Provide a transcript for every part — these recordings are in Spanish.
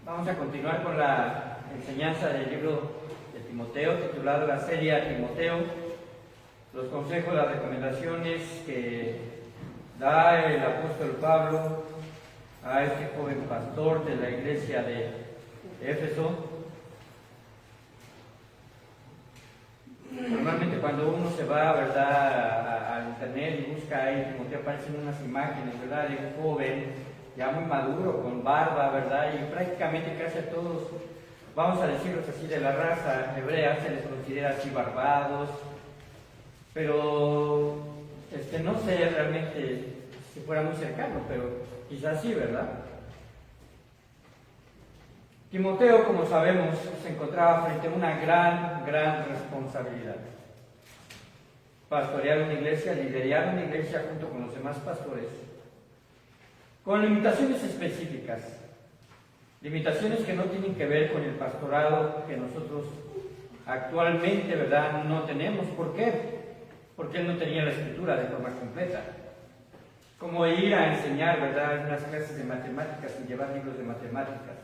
Vamos a continuar con la enseñanza del libro de Timoteo, titulado La serie a Timoteo, los consejos, las recomendaciones que da el apóstol Pablo a este joven pastor de la iglesia de Éfeso. Normalmente cuando uno se va, ¿verdad?, al internet y busca ahí Timoteo, aparecen unas imágenes, ¿verdad?, de un joven ya muy maduro, con barba, ¿verdad?, y prácticamente casi a todos, vamos a decirlos así, de la raza hebrea se les considera así barbados, pero no sé realmente si fuera muy cercano, pero quizás sí, ¿verdad? Timoteo, como sabemos, se encontraba frente a una gran responsabilidad. Pastorear una iglesia, liderar una iglesia junto con los demás pastores, con limitaciones específicas, limitaciones que no tienen que ver con el pastorado que nosotros actualmente, ¿verdad?, no tenemos. ¿Por qué? Porque él no tenía la escritura de forma completa. Como ir a enseñar, ¿verdad?, unas clases de matemáticas sin llevar libros de matemáticas,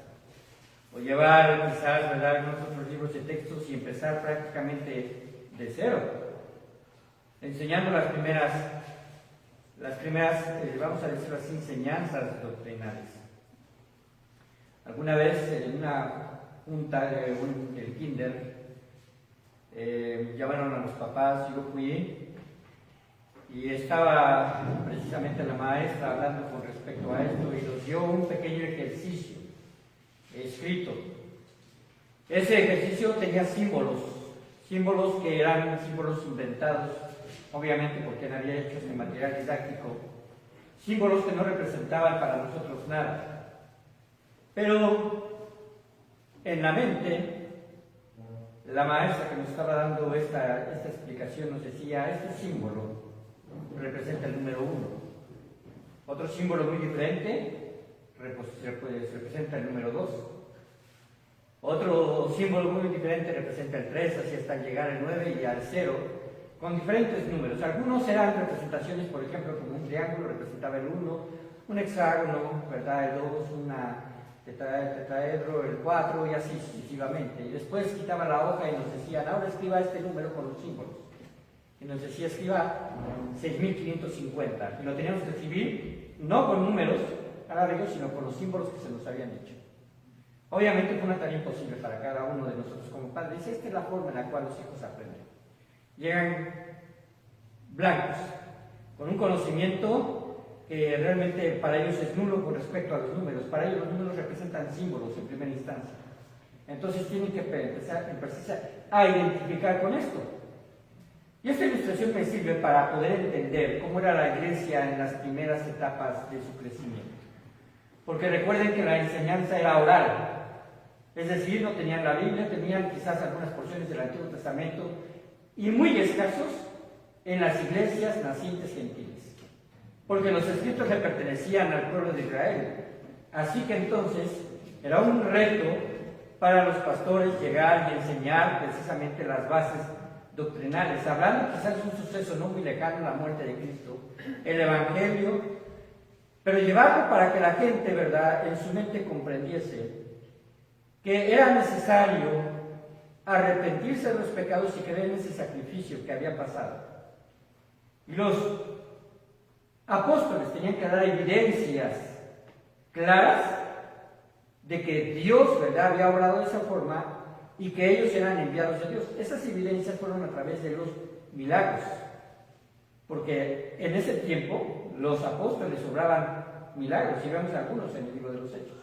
o llevar quizás, ¿verdad?, algunos otros libros de textos y empezar prácticamente de cero, enseñando las primeras, vamos a decirlo así, enseñanzas doctrinales. Alguna vez en una junta del kinder, llamaron a los papás, yo fui, y estaba precisamente la maestra hablando con respecto a esto y nos dio un pequeño ejercicio escrito. Ese ejercicio tenía símbolos que eran símbolos inventados, obviamente porque nadie había hecho este material didáctico, símbolos que no representaban para nosotros nada. Pero en la mente, la maestra que nos estaba dando esta explicación nos decía: este símbolo representa el número 1. Otro símbolo muy diferente representa el número 2. Otro símbolo muy diferente representa el 3, así hasta llegar al 9 y al 0, con diferentes números. Algunos eran representaciones, por ejemplo, como un triángulo representaba el 1, un hexágono, ¿verdad?, el 2, una tetraedro, el 4, y así sucesivamente. Y después quitaba la hoja y nos decían: ahora escriba este número con los símbolos. Y nos decía: escriba 6550. Y lo teníamos que escribir no con números arábigos, sino con los símbolos que se nos habían dicho. Obviamente fue una tarea imposible para cada uno de nosotros como padres. Esta es la forma en la cual los hijos aprenden. Llegan blancos, con un conocimiento que realmente para ellos es nulo con respecto a los números. Para ellos los números representan símbolos en primera instancia. Entonces tienen que empezar a identificar con esto. Y esta ilustración me sirve para poder entender cómo era la iglesia en las primeras etapas de su crecimiento. Porque recuerden que la enseñanza era oral, es decir, no tenían la Biblia, tenían quizás algunas porciones del Antiguo Testamento y muy escasos en las iglesias nacientes gentiles, porque los escritos le pertenecían al pueblo de Israel. Así que entonces era un reto para los pastores llegar y enseñar precisamente las bases doctrinales, hablando quizás de un suceso no muy lejano, la muerte de Cristo, el Evangelio, pero llevarlo para que la gente, ¿verdad?, en su mente comprendiese que era necesario arrepentirse de los pecados y creer en ese sacrificio que había pasado. Y los apóstoles tenían que dar evidencias claras de que Dios, ¿verdad?, había obrado de esa forma y que ellos eran enviados de Dios. Esas evidencias fueron a través de los milagros, porque en ese tiempo los apóstoles obraban milagros, y vemos algunos en el libro de los Hechos.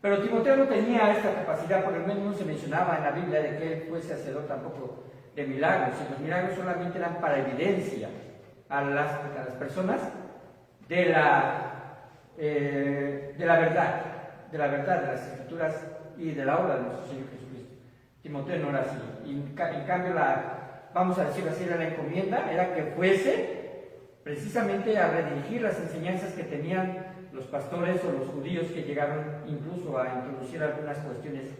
Pero Timoteo no tenía esta capacidad, por lo menos no se mencionaba en la Biblia de que él fuese hacedor tampoco de milagros, y los milagros solamente eran para evidencia a las personas de la verdad de las Escrituras y de la obra de nuestro Señor Jesucristo. Timoteo no era así, y en cambio vamos a decirlo así, la encomienda era que fuese precisamente a redirigir las enseñanzas que tenían los pastores o los judíos, que llegaron incluso a introducir algunas cuestiones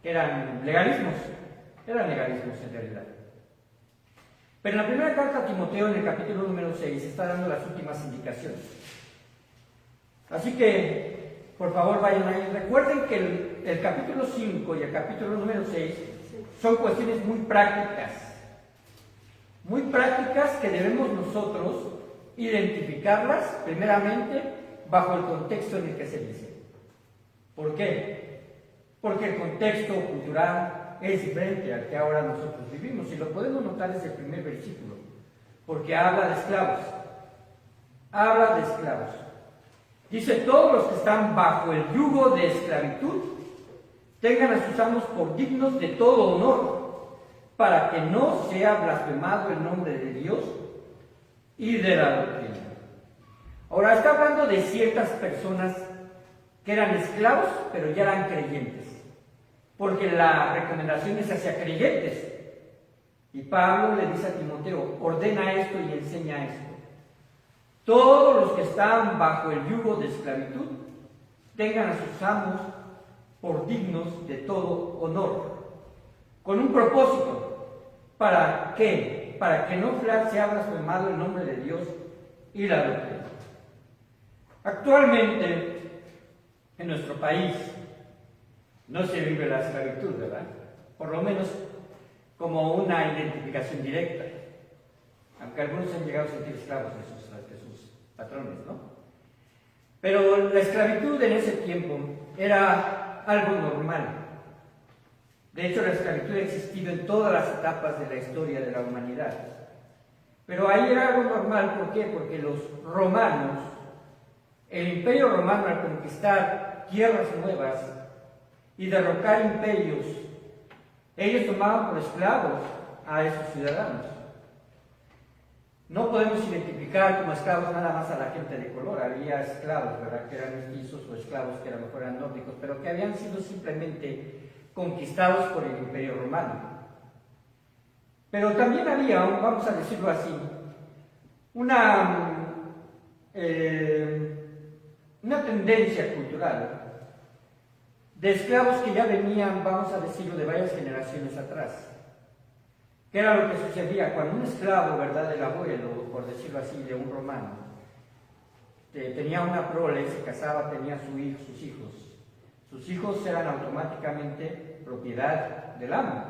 que eran legalismos en realidad. Pero en la primera carta a Timoteo, en el capítulo número 6, está dando las últimas indicaciones. Así que por favor vayan ahí. Recuerden que el capítulo 5 y el capítulo número 6 son cuestiones muy prácticas que debemos nosotros identificarlas primeramente bajo el contexto en el que se dice. ¿Por qué? Porque el contexto cultural es diferente al que ahora nosotros vivimos, y lo podemos notar desde el primer versículo, porque habla de esclavos. Habla de esclavos. Dice: todos los que están bajo el yugo de esclavitud tengan a sus amos por dignos de todo honor, para que no sea blasfemado el nombre de Dios y de la doctrina. Ahora está hablando de ciertas personas que eran esclavos, pero ya eran creyentes, porque la recomendación es hacia creyentes. Y Pablo le dice a Timoteo: ordena esto y enseña esto. Todos los que están bajo el yugo de esclavitud tengan a sus amos por dignos de todo honor, con un propósito. ¿Para qué? Para que no sea blasfemado el nombre de Dios y la doctrina. Actualmente, en nuestro país, no se vive la esclavitud, ¿verdad? Por lo menos como una identificación directa, aunque algunos han llegado a sentir esclavos de sus patrones, ¿no? Pero la esclavitud en ese tiempo era algo normal. De hecho, la esclavitud ha existido en todas las etapas de la historia de la humanidad. Pero ahí era algo normal. ¿Por qué? Porque los romanos, el imperio romano, al conquistar tierras nuevas y derrocar imperios, ellos tomaban por esclavos a esos ciudadanos. No podemos identificar como esclavos nada más a la gente de color. Había esclavos, ¿verdad?, que eran mestizos, o esclavos que a lo mejor eran nórdicos, pero que habían sido simplemente conquistados por el imperio romano. Pero también había, vamos a decirlo así, una tendencia cultural de esclavos que ya venían, vamos a decirlo, de varias generaciones atrás. ¿Qué era lo que sucedía? Cuando un esclavo, ¿verdad?, del abuelo, por decirlo así, de un romano, tenía una prole, se casaba, tenía sus hijos. Sus hijos eran automáticamente propiedad del amo.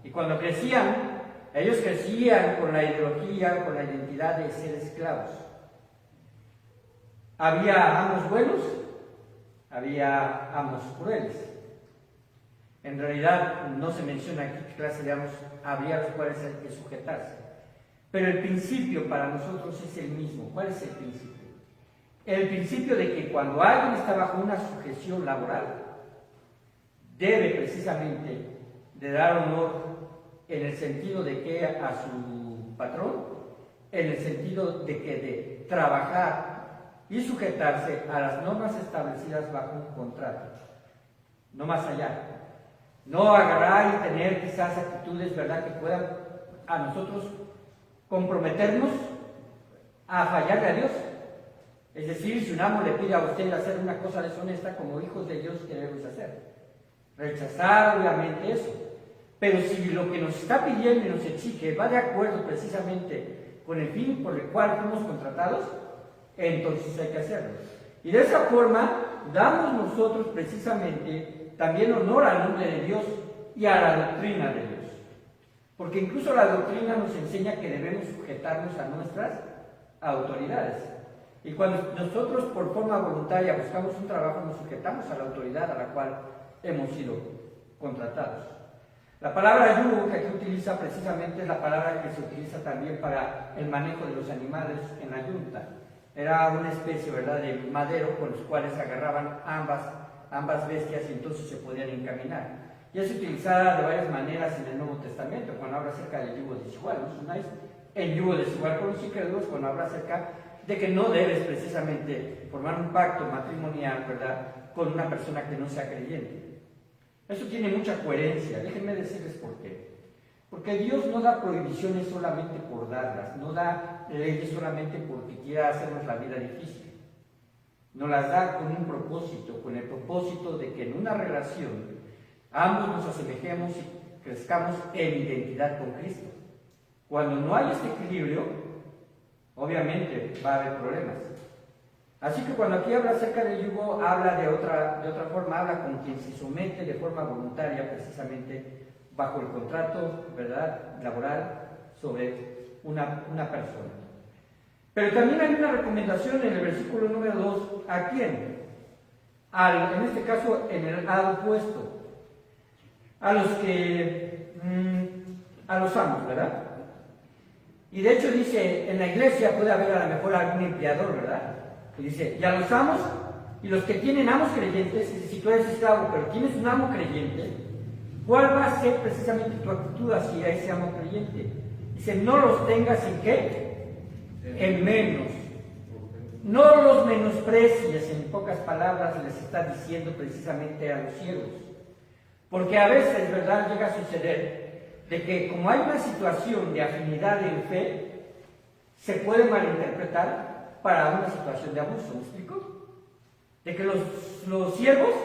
Y cuando crecían, ellos crecían con la ideología, con la identidad de ser esclavos. Había amos buenos, había amos crueles. En realidad no se menciona aquí qué clase de amos habría, los cuales hay que sujetarse. Pero el principio para nosotros es el mismo. ¿Cuál es el principio? El principio de que cuando alguien está bajo una sujeción laboral, debe precisamente de dar honor en el sentido de que a su patrón, en el sentido de que de trabajar y sujetarse a las normas establecidas bajo un contrato, no más allá. No agarrar y tener quizás actitudes, ¿verdad?, que puedan a nosotros comprometernos a fallarle a Dios. Es decir, si un amo le pide a usted hacer una cosa deshonesta, como hijos de Dios, ¿qué debemos hacer? Rechazar obviamente eso. Pero si lo que nos está pidiendo y nos exige va de acuerdo precisamente con el fin por el cual fuimos contratados, entonces hay que hacerlo. Y de esa forma damos nosotros precisamente también honor al nombre de Dios y a la doctrina de Dios. Porque incluso la doctrina nos enseña que debemos sujetarnos a nuestras autoridades. Y cuando nosotros por forma voluntaria buscamos un trabajo, nos sujetamos a la autoridad a la cual hemos sido contratados. La palabra yugo que aquí utiliza precisamente es la palabra que se utiliza también para el manejo de los animales en la yunta. Era una especie, ¿verdad?, de madero con los cuales agarraban ambas bestias y entonces se podían encaminar. Ya se utilizaba de varias maneras en el Nuevo Testamento, cuando habla acerca del yugo desigual. ¿No sonáis? El yugo desigual con los incrédulos, cuando habla acerca de que no debes precisamente formar un pacto matrimonial, ¿verdad?, con una persona que no sea creyente. Eso tiene mucha coherencia. Déjenme decirles por qué. Porque Dios no da prohibiciones solamente por darlas, no da leyes solamente porque quiera hacernos la vida difícil. Nos las da con un propósito, con el propósito de que en una relación ambos nos asemejemos y crezcamos en identidad con Cristo. Cuando no hay este equilibrio, obviamente va a haber problemas. Así que cuando aquí habla acerca del yugo, habla de otra forma, habla con quien se somete de forma voluntaria, precisamente bajo el contrato, ¿verdad?, laboral sobre una persona. Pero también hay una recomendación en el versículo número 2, ¿a quién? En este caso, en el lado opuesto, a los amos, ¿verdad? Y de hecho dice, en la iglesia puede haber a lo mejor algún empleador, ¿verdad? Y dice, y a los amos, y los que tienen amos creyentes, si tú eres esclavo, pero tienes un amo creyente, ¿cuál va a ser precisamente tu actitud hacia ese amo creyente? Dice, no los tengas en qué, en menos. No los menosprecies, en pocas palabras les está diciendo precisamente a los siervos. Porque a veces, ¿verdad?, llega a suceder de que como hay una situación de afinidad en fe, se puede malinterpretar para una situación de abuso, ¿me explico? De que los siervos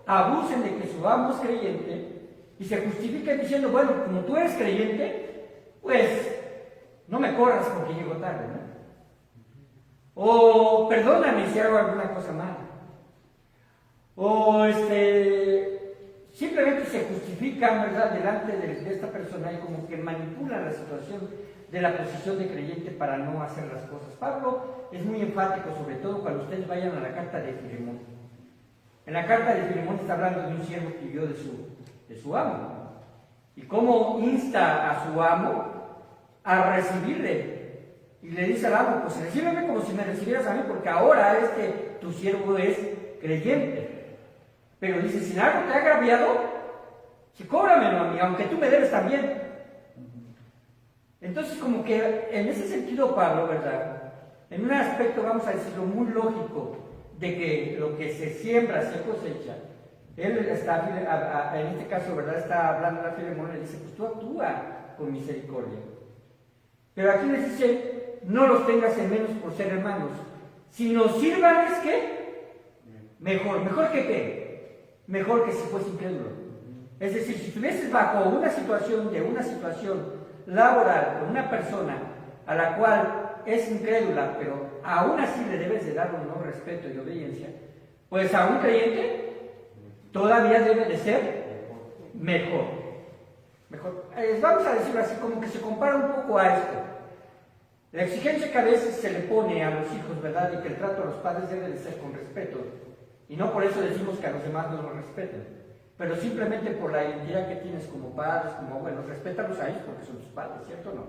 abusen de que su amo es creyente y se justifiquen diciendo, bueno, como tú eres creyente, pues no me corras porque llego tarde, ¿no? O perdóname si hago alguna cosa mala. O simplemente se justifican, ¿verdad?, delante de esta persona y como que manipulan la situación de la posición de creyente para no hacer las cosas. Pablo es muy enfático, sobre todo cuando ustedes vayan a la carta de Filemón. En la carta de Filemón está hablando de un siervo que vivió de su amo. Y cómo insta a su amo a recibirle. Y le dice al amo, pues recíbeme como si me recibieras a mí, porque ahora tu siervo es creyente. Pero dice, si algo te ha agraviado, si cóbramelo a mí, aunque tú me debes también. Entonces, como que en ese sentido, Pablo, ¿verdad?, en un aspecto, vamos a decirlo, muy lógico, de que lo que se siembra se cosecha. Él está, en este caso, ¿verdad?, está hablando a Filemón y le dice, pues tú actúa con misericordia. Pero aquí les dice, no los tengas en menos por ser hermanos, sino sírvanles, ¿qué? Mejor. ¿Mejor que qué? Mejor que si fuese incrédulo. Es decir, si estuvieses bajo una situación laboral con una persona a la cual es incrédula, pero aún así le debes de dar honor, respeto y obediencia, pues a un creyente todavía debe de ser mejor. Vamos a decirlo así, como que se compara un poco a esto. La exigencia que a veces se le pone a los hijos, ¿verdad?, y que el trato a los padres debe de ser con respeto. Y no por eso decimos que a los demás no los respeten, pero simplemente por la identidad que tienes como padres, como abuelos. Respétalos a ellos porque son tus padres, ¿cierto o no?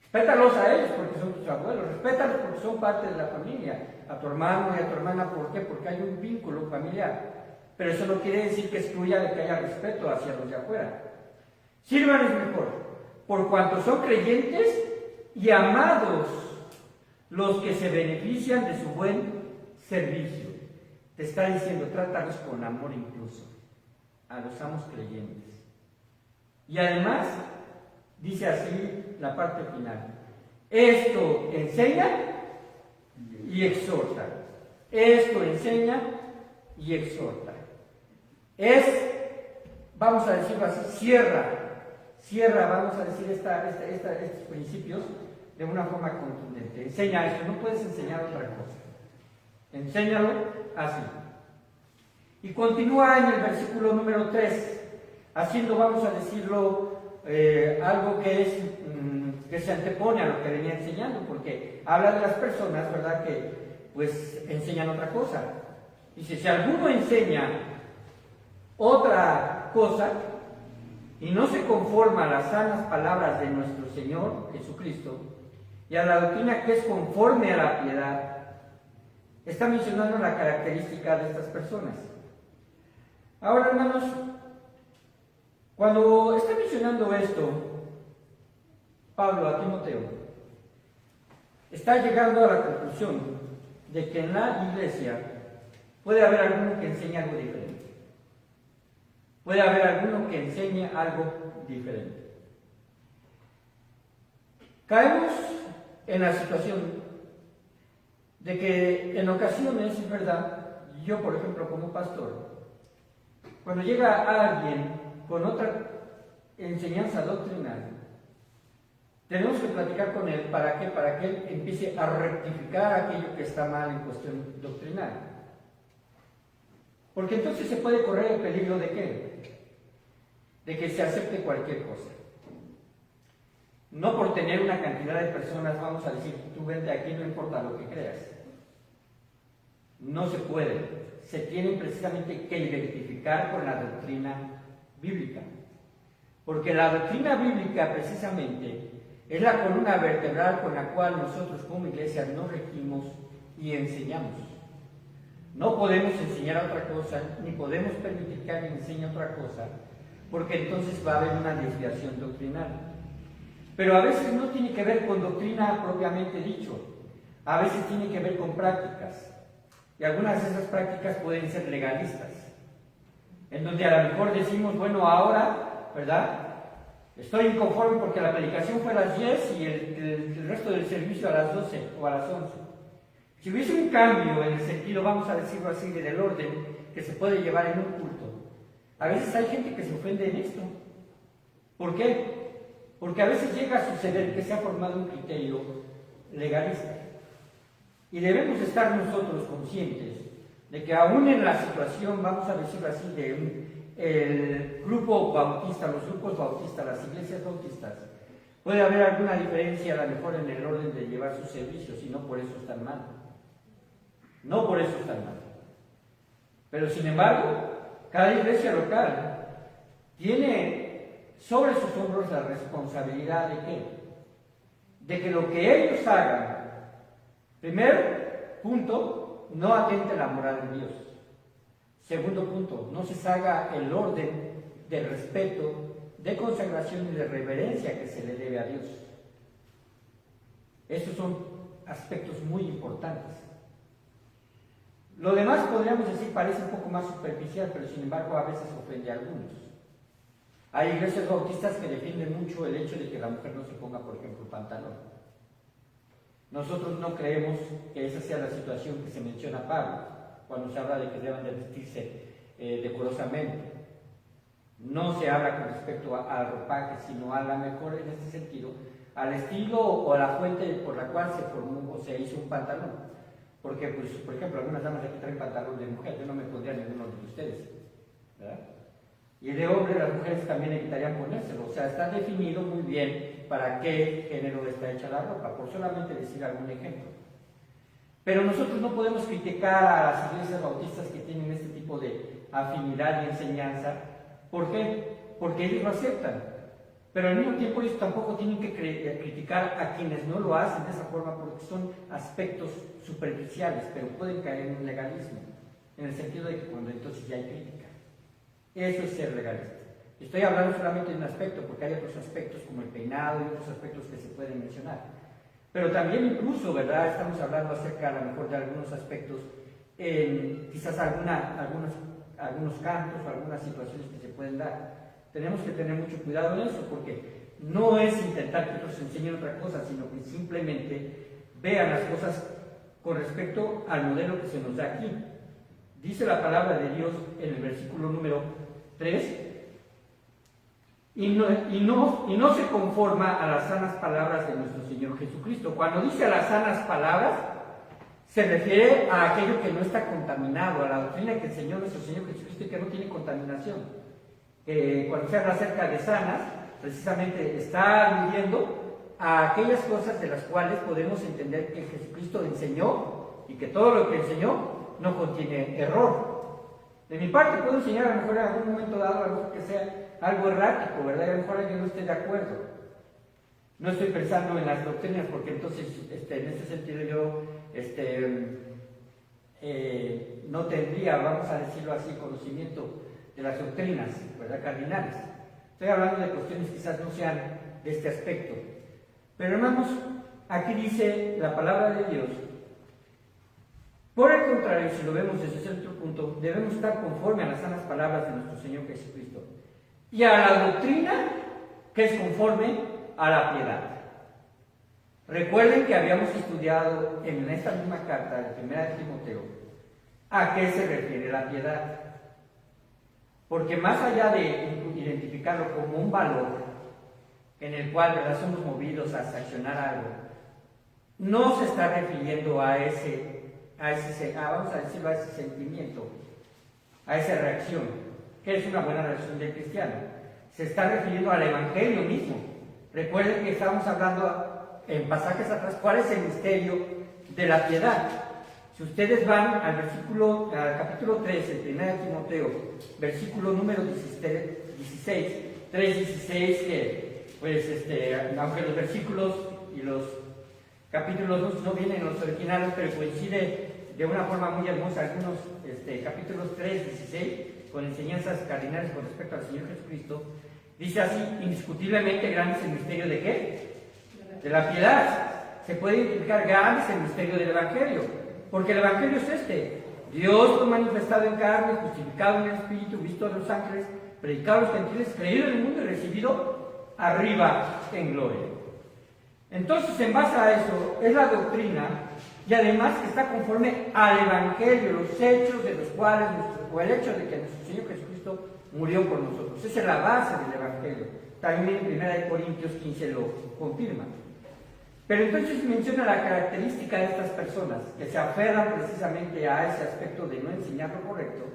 Respétalos a ellos porque son tus abuelos, respétalos porque son parte de la familia, a tu hermano y a tu hermana, ¿por qué? Porque hay un vínculo familiar. Pero eso no quiere decir que excluya de que haya respeto hacia los de afuera. Sírvanles mejor, por cuanto son creyentes y amados los que se benefician de su buen servicio. Te está diciendo, trátalos con amor incluso, a los amos creyentes. Y además, dice así la parte final, esto enseña y exhorta. Esto enseña y exhorta. Vamos a decirlo así, cierra, vamos a decir estos principios de una forma contundente. Enseña esto, no puedes enseñar otra cosa. Enséñalo así. Y continúa en el versículo número 3, haciendo, vamos a decirlo, algo que se antepone a lo que venía enseñando, porque habla de las personas, ¿verdad?, que pues enseñan otra cosa. Dice, si alguno enseña otra cosa y no se conforma a las sanas palabras de nuestro Señor Jesucristo y a la doctrina que es conforme a la piedad, está mencionando la característica de estas personas. Ahora, hermanos, cuando está mencionando esto, Pablo a Timoteo, está llegando a la conclusión de que en la iglesia puede haber alguno que enseñe algo diferente. Puede haber alguno que enseñe algo diferente. Caemos en la situación de que en ocasiones, es verdad, yo por ejemplo como pastor, cuando llega alguien con otra enseñanza doctrinal, tenemos que platicar con él. ¿Para qué? Para que él empiece a rectificar aquello que está mal en cuestión doctrinal. Porque entonces se puede correr el peligro de ¿qué? De que se acepte cualquier cosa. No por tener una cantidad de personas vamos a decir, tú vente aquí, no importa lo que creas. No se puede. Se tienen precisamente que identificar con la doctrina bíblica. Porque la doctrina bíblica precisamente es la columna vertebral con la cual nosotros como iglesia nos regimos y enseñamos. No podemos enseñar otra cosa, ni podemos permitir que alguien enseñe otra cosa, porque entonces va a haber una desviación doctrinal. Pero a veces no tiene que ver con doctrina propiamente dicho, a veces tiene que ver con prácticas. Y algunas de esas prácticas pueden ser legalistas, en donde a lo mejor decimos, bueno, ahora, ¿verdad? Estoy inconforme porque la predicación fue a las 10 y el resto del servicio a las 12 o a las 11. Si hubiese un cambio en el sentido, vamos a decirlo así, del orden que se puede llevar en un culto, a veces hay gente que se ofende en esto. ¿Por qué? Porque a veces llega a suceder que se ha formado un criterio legalista. Y debemos estar nosotros conscientes de que aún en la situación, vamos a decirlo así, el grupo bautista, los grupos bautistas, las iglesias bautistas, puede haber alguna diferencia a lo mejor en el orden de llevar sus servicios y no por eso están mal. No por eso están mal. Pero sin embargo, cada iglesia local tiene sobre sus hombros la responsabilidad de ¿qué? De que lo que ellos hagan, primer punto, no atente la moral de Dios. Segundo punto, no se salga el orden de respeto, de consagración y de reverencia que se le debe a Dios. Estos son aspectos muy importantes. Lo demás podríamos decir parece un poco más superficial, pero sin embargo a veces ofende a algunos. Hay iglesias bautistas que defienden mucho el hecho de que la mujer no se ponga, por ejemplo, pantalón. Nosotros no creemos que esa sea la situación que se menciona Pablo cuando se habla de que deban de vestirse decorosamente. No se habla con respecto al ropaje, sino a lo mejor en este sentido, al estilo o a la fuente por la cual se formó o se hizo un pantalón. Porque, pues, por ejemplo, algunas damas aquí traen pantalón de mujer, yo no me pondría ninguno de ustedes, ¿verdad? Y de hombre las mujeres también evitarían ponérselo, o sea, está definido muy bien para qué género está hecha la ropa, por solamente decir algún ejemplo. Pero nosotros no podemos criticar a las iglesias bautistas que tienen este tipo de afinidad y enseñanza. ¿Por qué? Porque ellos lo aceptan. Pero al mismo tiempo ellos tampoco tienen que criticar a quienes no lo hacen de esa forma, porque son aspectos superficiales, pero pueden caer en un legalismo, en el sentido de que cuando entonces ya hay crítica. Eso es ser legalista. Estoy hablando solamente de un aspecto, porque hay otros aspectos como el peinado y otros aspectos que se pueden mencionar. Pero también incluso, ¿verdad? Estamos hablando acerca a lo mejor de algunos aspectos, quizás algunos cantos o algunas situaciones que se pueden dar. Tenemos que tener mucho cuidado en eso, porque no es intentar que otros enseñen otra cosa, sino que simplemente vean las cosas con respecto al modelo que se nos da aquí. Dice la palabra de Dios en el versículo número 3, y no se conforma a las sanas palabras de nuestro Señor Jesucristo. Cuando dice a las sanas palabras, se refiere a aquello que no está contaminado, a la doctrina que enseñó nuestro Señor Jesucristo y que no tiene contaminación. Cuando se habla acerca de sanas, precisamente está aludiendo a aquellas cosas de las cuales podemos entender que Jesucristo enseñó y que todo lo que enseñó no contiene error. De mi parte puedo enseñar a lo mejor en algún momento dado algo que sea algo errático, ¿verdad? Y a lo mejor alguien no esté de acuerdo. No estoy pensando en las doctrinas porque entonces en este sentido yo no tendría, vamos a decirlo así, conocimiento de las doctrinas, ¿verdad? Cardinales. Estoy hablando de cuestiones quizás no sean de este aspecto. Pero hermanos, aquí dice la palabra de Dios. Por el contrario, si lo vemos desde cierto punto, debemos estar conforme a las sanas palabras de nuestro Señor Jesucristo y a la doctrina que es conforme a la piedad. Recuerden que habíamos estudiado en esta misma carta de 1 Timoteo a qué se refiere la piedad. Porque más allá de identificarlo como un valor, en el cual, ¿verdad?, somos movidos a accionar algo, no se está refiriendo a vamos a decirlo, a ese sentimiento, a esa reacción, que es una buena reacción del cristiano. Se está refiriendo al Evangelio mismo. Recuerden que estábamos hablando en pasajes atrás, ¿cuál es el misterio de la piedad? Si ustedes van al capítulo 13, 1 Timoteo, versículo número 16, 3:16, que pues aunque los versículos y los capítulos no vienen en los originales, pero coincide de una forma muy hermosa algunos capítulos 3:16 con enseñanzas cardinales con respecto al Señor Jesucristo. Dice así: indiscutiblemente grande es el misterio de ¿qué? De la piedad. Se puede identificar grande es el misterio del Evangelio, porque el Evangelio es Dios fue manifestado en carne, justificado en el Espíritu, visto a los ángeles, predicado a los gentiles, creído en el mundo y recibido arriba en gloria. Entonces, en base a eso, es la doctrina, y además que está conforme al Evangelio, los hechos de los cuales, o el hecho de que nuestro Señor Jesucristo murió por nosotros. Esa es la base del Evangelio. También en 1 Corintios 15 lo confirma. Pero entonces menciona la característica de estas personas, que se aferran precisamente a ese aspecto de no enseñar lo correcto,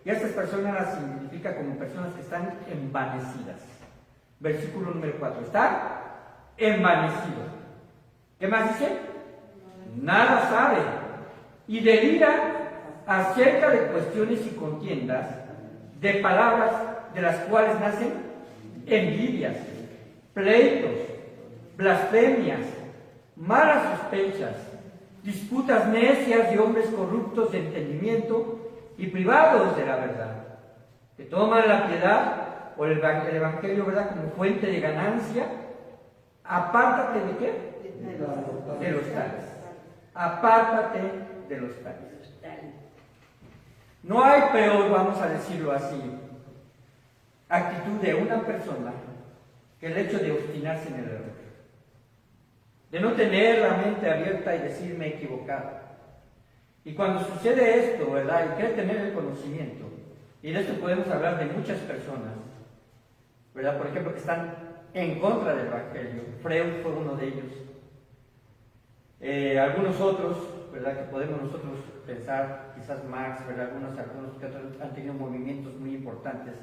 y a estas personas las identifica como personas que están envanecidas. Versículo número 4, está envanecido. ¿Qué más dice? Nada sabe, y delira acerca de cuestiones y contiendas, de palabras de las cuales nacen envidias, pleitos, blasfemias, malas sospechas, disputas necias de hombres corruptos de entendimiento y privados de la verdad, que toman la piedad o el Evangelio, ¿verdad?, como fuente de ganancia. Apártate de qué? De los tales. Apártate de los tales. No hay peor, vamos a decirlo así, actitud de una persona que el hecho de obstinarse en el error, de no tener la mente abierta y decir me he equivocado. Y cuando sucede esto, ¿verdad?, y quiere tener el conocimiento, y de esto podemos hablar de muchas personas, ¿verdad?, por ejemplo, que están en contra del Evangelio. Freud fue uno de ellos. Algunos otros, ¿verdad?, que podemos nosotros pensar, quizás Marx, ¿verdad?, algunos que otros han tenido movimientos muy importantes,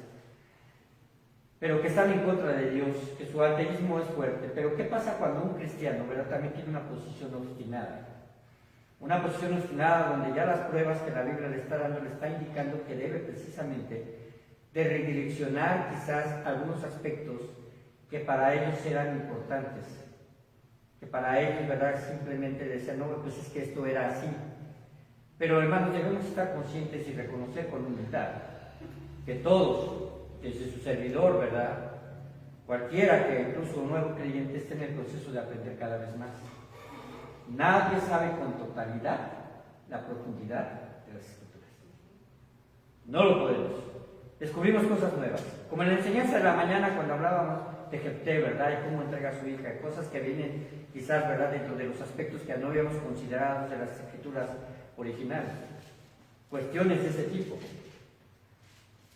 pero que están en contra de Dios, que su ateísmo es fuerte. Pero ¿qué pasa cuando un cristiano, ¿verdad?, también tiene una posición obstinada? Una posición obstinada donde ya las pruebas que la Biblia le está dando, le está indicando que debe precisamente de redireccionar quizás algunos aspectos que para ellos eran importantes, que para ellos, ¿verdad?, simplemente decían, no, pues es que esto era así. Pero hermanos, debemos estar conscientes y reconocer con humildad que todos, desde su servidor, ¿verdad?, cualquiera que incluso un nuevo creyente esté en el proceso de aprender cada vez más. Nadie sabe con totalidad la profundidad de las Escrituras. No lo podemos. Descubrimos cosas nuevas. Como en la enseñanza de la mañana cuando hablábamos de Jefté, ¿verdad?, y cómo entrega a su hija, cosas que vienen quizás, ¿verdad?, dentro de los aspectos que no habíamos considerado de las Escrituras originales. Cuestiones de ese tipo.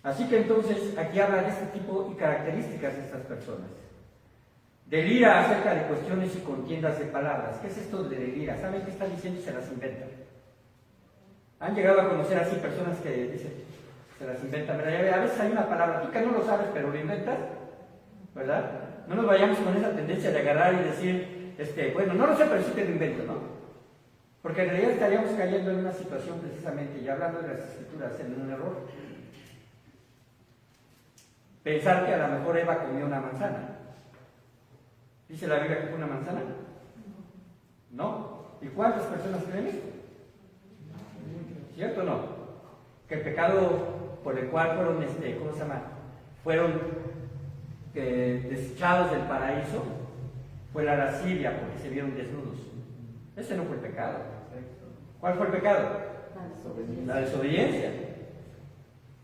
Así que entonces aquí habla de este tipo y características de estas personas. Delira acerca de cuestiones y contiendas de palabras. ¿Qué es esto de delira? ¿Saben qué están diciendo y se las inventan? Han llegado a conocer así personas que dicen, se las inventan, ¿verdad? A veces hay una palabra, tú que no lo sabes, pero lo inventas, ¿verdad? No nos vayamos con esa tendencia de agarrar y decir, bueno, no lo sé, pero sí te lo invento, ¿no? Porque en realidad estaríamos cayendo en una situación precisamente, y hablando de las Escrituras, en un error. Pensar que a lo mejor Eva comió una manzana. ¿Dice la Biblia que fue una manzana? No. ¿Y cuántas personas creen esto? ¿Cierto o no? Que el pecado por el cual fueron, ¿cómo se llama?, fueron desechados del paraíso, fue la lascivia, porque se vieron desnudos. Ese no fue el pecado. ¿Cuál fue el pecado? La desobediencia.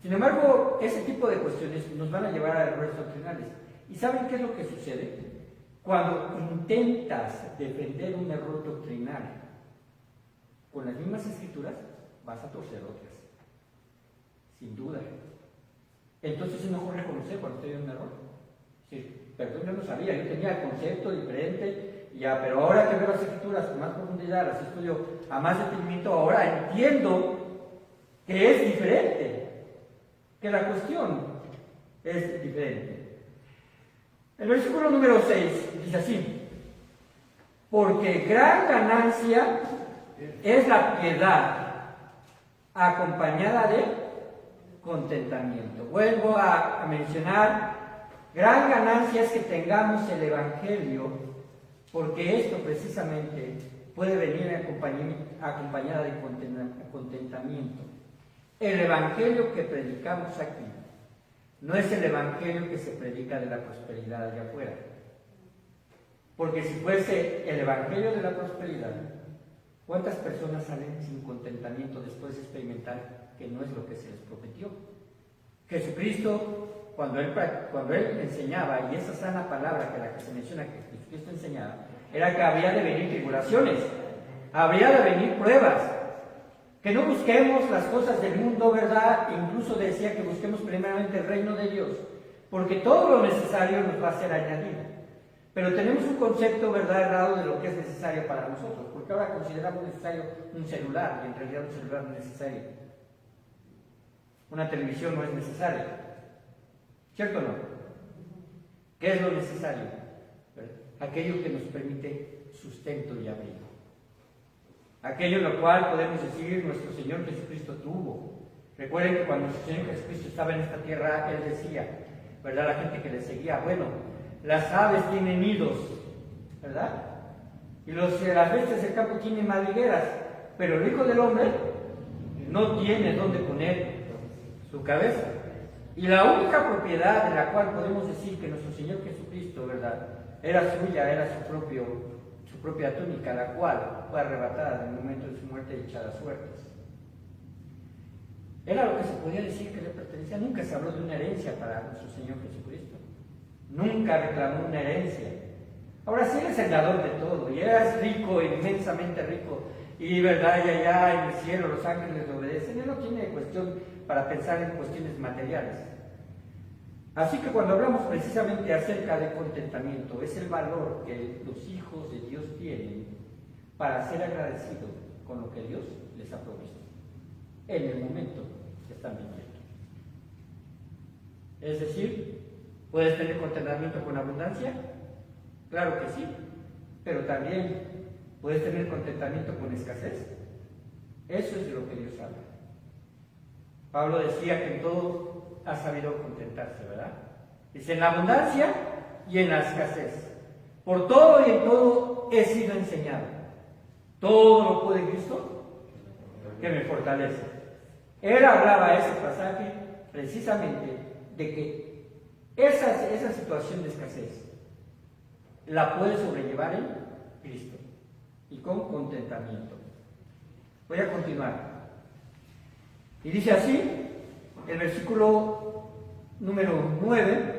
Sin embargo, ese tipo de cuestiones nos van a llevar a errores doctrinales. ¿Y saben qué es lo que sucede? Cuando intentas defender un error doctrinal con las mismas Escrituras, vas a torcer otras. Sin duda. Entonces es mejor reconocer cuando te hay un error. Sí. perdón, yo no sabía, yo tenía el concepto diferente, ya, pero ahora que veo las escrituras con más profundidad, las estudio a más detenimiento, ahora entiendo que es diferente, que la cuestión es diferente. El versículo número 6 dice así: porque gran ganancia es la piedad acompañada de contentamiento. Vuelvo a mencionar, gran ganancia es que tengamos el Evangelio, porque esto precisamente puede venir acompañada de contentamiento. El Evangelio que predicamos aquí no es el Evangelio que se predica de la prosperidad allá afuera. Porque si fuese el Evangelio de la prosperidad, ¿cuántas personas salen sin contentamiento después de experimentar que no es lo que se les prometió? Jesucristo, cuando él enseñaba, y esa sana palabra que la que se menciona que Jesucristo enseñaba, era que había de venir tribulaciones, habría de venir pruebas, que no busquemos las cosas del mundo, ¿verdad? E incluso decía que busquemos primeramente el reino de Dios, porque todo lo necesario nos va a ser añadido. Pero tenemos un concepto, ¿verdad?, errado de lo que es necesario para nosotros, porque ahora consideramos necesario un celular, y en realidad un celular no es necesario. Una televisión no es necesaria. ¿Cierto o no? ¿Qué es lo necesario? Aquello que nos permite sustento y abrigo. Aquello en lo cual podemos decir nuestro Señor Jesucristo tuvo. Recuerden que cuando nuestro Señor Jesucristo estaba en esta tierra, Él decía, ¿verdad?, la gente que le seguía, bueno, las aves tienen nidos, ¿verdad? Y las bestias del campo tienen madrigueras, pero el Hijo del Hombre no tiene dónde poner su cabeza. Y la única propiedad de la cual podemos decir que nuestro Señor Jesucristo, ¿verdad?, era suya, era su propia túnica, la cual fue arrebatada en el momento de su muerte y echada a suertes. Era lo que se podía decir que le pertenecía. Nunca se habló de una herencia para nuestro Señor Jesucristo. Nunca reclamó una herencia. Ahora sí, Él es el dador de todo, y Él es rico, inmensamente rico, y verdad, y allá en el cielo los ángeles le obedecen. Él no tiene cuestión para pensar en cuestiones materiales. Así que cuando hablamos precisamente acerca de contentamiento, es el valor que los hijos de Dios tienen para ser agradecidos con lo que Dios les ha provisto en el momento que están viviendo. Es decir, ¿puedes tener contentamiento con abundancia? Claro que sí, pero también puedes tener contentamiento con escasez. Eso es de lo que Dios habla. Pablo decía que en todo ha sabido contentarse, ¿verdad? Dice, en la abundancia y en la escasez. Por todo y en todo he sido enseñado. Todo lo puede Cristo que me fortalece. Él hablaba ese pasaje precisamente de que esa situación de escasez la puede sobrellevar en Cristo y con contentamiento. Voy a continuar. Y dice así, el versículo número 9,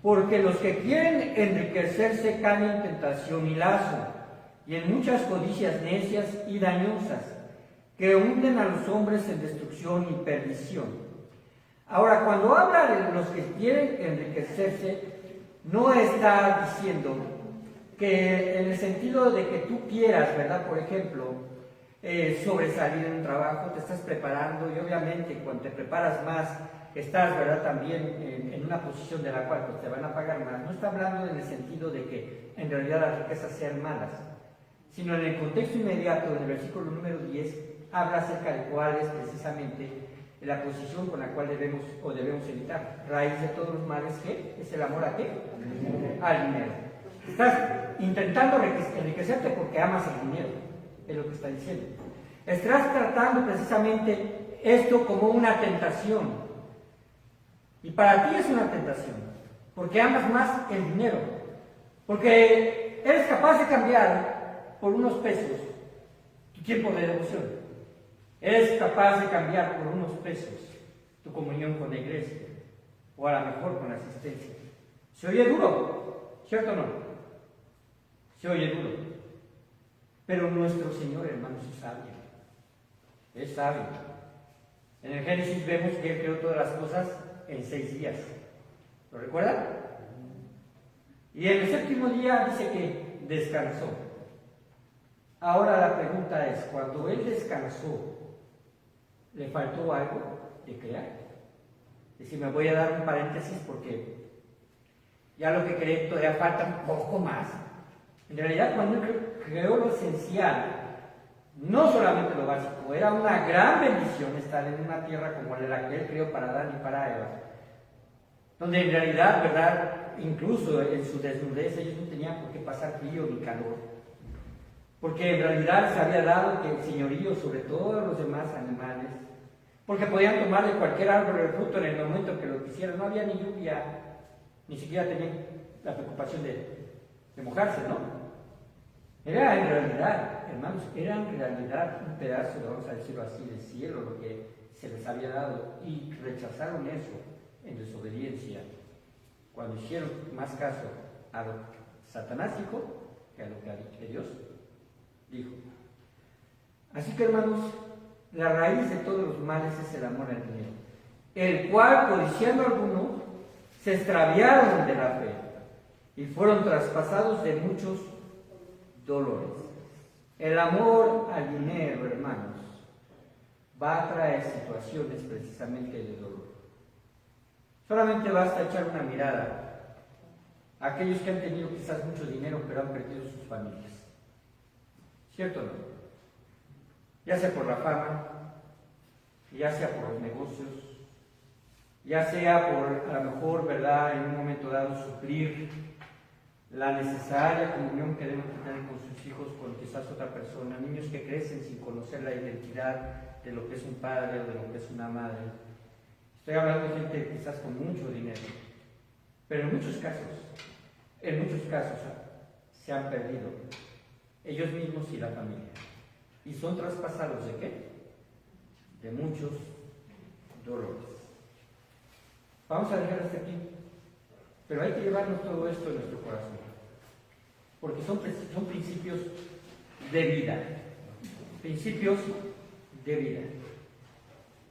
porque los que quieren enriquecerse caen en tentación y lazo, y en muchas codicias necias y dañosas, que hunden a los hombres en destrucción y perdición. Ahora, cuando habla de los que quieren enriquecerse, no está diciendo que en el sentido de que tú quieras, ¿verdad? Por ejemplo, sobresalir en un trabajo, te estás preparando y obviamente cuando te preparas más, estás, ¿verdad?, también en una posición de la cual pues, te van a pagar más. No está hablando en el sentido de que en realidad las riquezas sean malas, sino en el contexto inmediato, en el versículo número 10, habla acerca de cuál es precisamente la posición con la cual debemos evitar. Raíz de todos los males, ¿qué? ¿Es el amor a qué? Al dinero. Estás intentando enriquecerte porque amas el dinero, es lo que está diciendo. Estás tratando precisamente esto como una tentación. Y para ti es una tentación, porque amas más el dinero. Porque eres capaz de cambiar por unos pesos tu tiempo de devoción. Eres capaz de cambiar por unos pesos tu comunión con la iglesia, o a lo mejor con la asistencia. Se oye duro, ¿cierto o no? Se oye duro. Pero nuestro Señor, hermanos, es sabio. Es sabio. En el Génesis vemos que Él creó todas las cosas en 6 días. ¿Lo recuerdan? Y en el séptimo día dice que descansó. Ahora la pregunta es, cuando él descansó, ¿le faltó algo de crear? Es decir, me voy a dar un paréntesis porque ya lo que creé todavía falta un poco más. En realidad, cuando él creó lo esencial, no solamente lo básico, era una gran bendición estar en una tierra como la que él creó para Adán y para Eva, donde en realidad, ¿verdad?, incluso en su desnudez ellos no tenían por qué pasar frío ni calor, porque en realidad se había dado que el señorío sobre todos los demás animales, porque podían tomar de cualquier árbol el fruto en el momento que lo quisieran, no había ni lluvia, ni siquiera tenían la preocupación de mojarse, ¿no? Era en realidad, hermanos, era en realidad un pedazo, vamos a decirlo así, del cielo lo que se les había dado, y rechazaron eso en desobediencia cuando hicieron más caso a lo satanástico que a lo que Dios dijo. Así que, hermanos, la raíz de todos los males es el amor al dinero, el cual, codiciando algunos, se extraviaron de la fe y fueron traspasados de muchos dolores. El amor al dinero, hermanos, va a traer situaciones precisamente de dolor. Solamente basta echar una mirada a aquellos que han tenido quizás mucho dinero pero han perdido sus familias. ¿Cierto o no? Ya sea por la fama, ya sea por los negocios, ya sea por, a lo mejor, ¿verdad?, en un momento dado suplir la necesaria comunión que deben tener con sus hijos, con quizás otra persona, niños que crecen sin conocer la identidad de lo que es un padre o de lo que es una madre. Estoy hablando de gente quizás con mucho dinero, pero en muchos casos se han perdido ellos mismos y la familia. ¿Y son traspasados de qué? De muchos dolores. Vamos a dejar hasta aquí, pero hay que llevarnos todo esto en nuestro corazón, porque son principios de vida, principios de vida,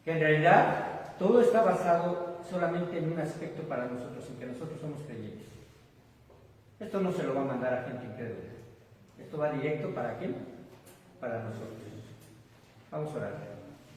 que en realidad todo está basado solamente en un aspecto para nosotros, en que nosotros somos creyentes. Esto no se lo va a mandar a gente incrédula, esto va directo ¿para quién? Para nosotros. Vamos a orar.